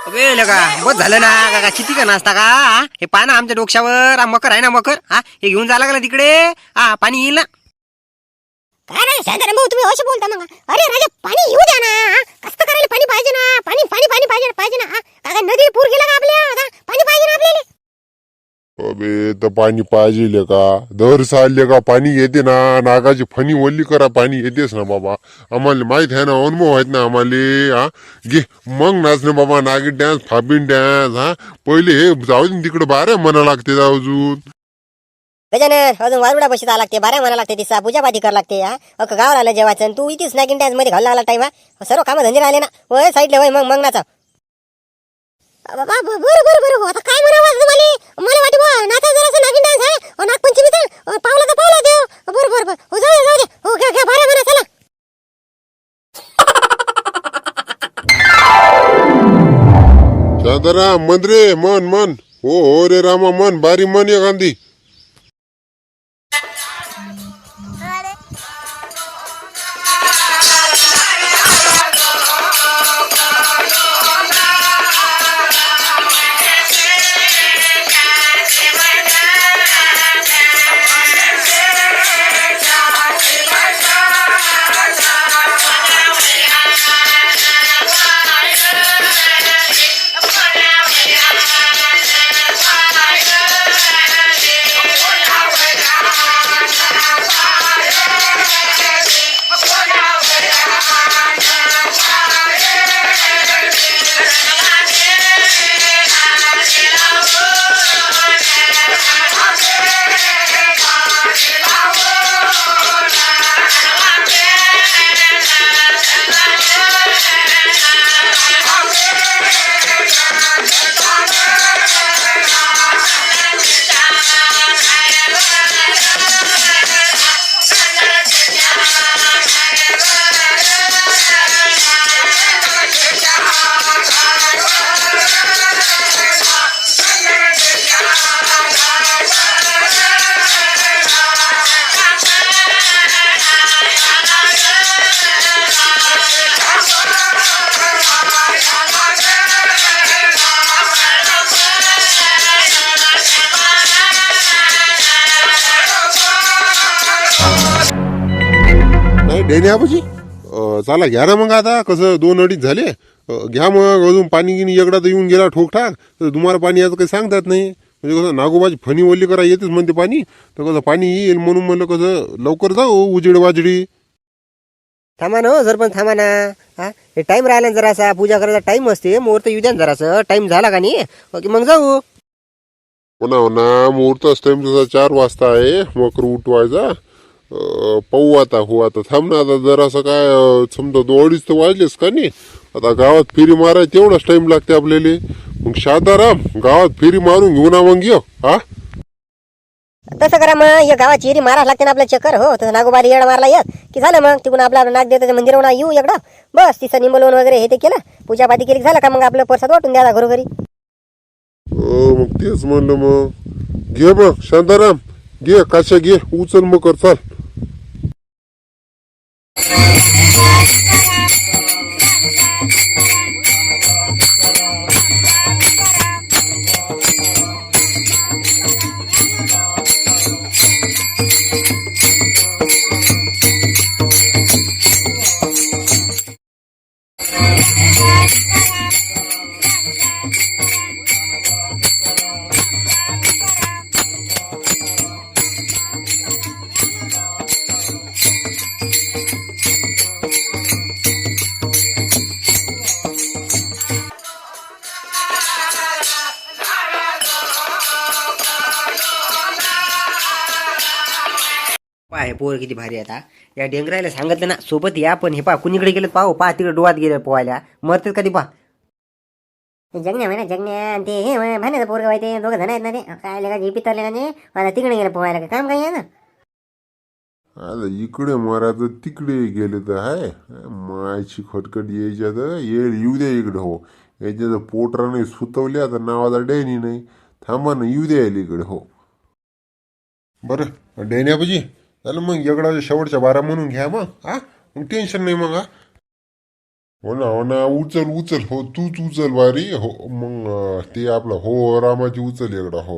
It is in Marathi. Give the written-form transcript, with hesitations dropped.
अबे लगा बस झालं ना काका किती का नाचता का हे पहा ना आमच्या डोक्यावर मकर आहे ना मकर हे घेऊन जायला का ना तिकडे पाणी येईल ना. काय नाही शांताराम भाऊ तुम्ही असे बोलता मग. अरे राजा पाणी येऊ द्या ना. कसं करायला पाणी पाहिजे ना. पाणी पाणी पाणी पाहिजे ना. काका नदी पूर गेला का आपल्या पाणी पाहिजे ना आपल्याला. अबे तर पाणी पाहिजे का दर साल का पाणी येते ना. नागाची फणी ओली करा पाणी येतेच ना बाबा. आम्हाला माहित आहे ना अनुभव आहेत ना आम्हाला. घे मग नाच ना बाबा नागिन डॅन्स फाबिन डॅन्स. पहिले हे जाऊ दे तिकडे बारे म्हणा लागते अजून. गजानन अजून वारुडा बशी जावं लागते. बारा म्हणा लागते तिचा पूजापाठी करावं लागते. गावाला आलं जेवायचं तू इथेच नागिन डॅन्स मध्ये घालला आला टाइम. सर्व कामं धंदे राहिले ना. वय साईडला वय मग नाचा. बाबा बरं बरं बरं आता काय म्हणावं तुम्हाला. मला वाटतं बा नाचा जरासं नागिन डान्स आहे नागपंचमीचा पावला तर पावला देव. बरं बरं बरं जाऊ दे हो घ्या बारा म्हणा चला. शांताराम मन रे मन मन हो रे रामा मन बारी मन या गांधी. डेण्यापाशी चला घ्या ना मग आता कसं 2-2.5 झाले. घ्या मग अजून पाणी गिनी एकदा तर येऊन गेला ठोकठाक तर तुम्हाला पाणी याचं काही सांगतात नाही. म्हणजे कसं नागोबाची फणी ओली करा येतेच म्हणते पाणी तर कसं पाणी येईल म्हणून म्हणलं कसं लवकर जाऊ उजेड वाजडी. थांबा ना हो सरपंच थांबा ना. हे टाइम राहिला ना जरासा पूजा करायचा टाइम असते मुहूर्त येऊ द्या जरासं टाइम झाला का नाही की मग जाऊ. हो ना मुहूर्तच टाइम तसा 4 वाजता आहे मकर उठवायचा. पाहू आता हो आता थांब ना आता जरासं काय समजा 2-2.5 तर वाजलेच का नाही. आता गावात फेरी माराय तेवढाच टाइम लागते आपल्याला. मग शांताराम गावात फेरी मारून घेऊन मग ये. तसं करा मग या गावाची एरी मारा लागते ना आपल्या चक्कर. हो तसं नागोबारी येड मारला येत की झालं मग तिकडून आपला नागदेवताच्या मंदिरावर येऊ एकदा बस तिचं निमलवण वगैरे हे ते केलं पूजापाठी केली झालं का मग आपलं प्रसाद वाटून द्या घरोघरी. मग तेच म्हणलं मग घे मग शांताराम घे काशा घे उचल मकर चाल. पहा हे पोर किती भारी आता. या डेंगरायला सांगितलं ना सोबत या पण हे पहा कुणीकडे गेलं पाहू पहा तिकडे डोळ्यात गेलं पोहायला मरतात कधी पहा. जगण्या म्हणा जगण्या ते हे भाण्याचं पोरग ते दोघं जण आहेत ना ते काय लगा झेपी तरले का नाही मला तिकडे गेलं पोहायला काम काही आहे ना. आता इकडे मारायचं तिकडे गेले तर आहे मायची खटखट यायच्या तर येऊ द्या इकडे हो. याच्या पोटराने सुतवले आता नावाचा डॅनी नाही. थांबा ना येऊ द्या इकडे हो. बरं डॅन्यापाशी झालं मग एगडाच्या शेवटच्या बारा म्हणून घ्या मग मग टेन्शन नाही मग हो ना उचल उचल हो तूच उचल बारी हो मग ते आपलं हो रामाची उचल एकदा हो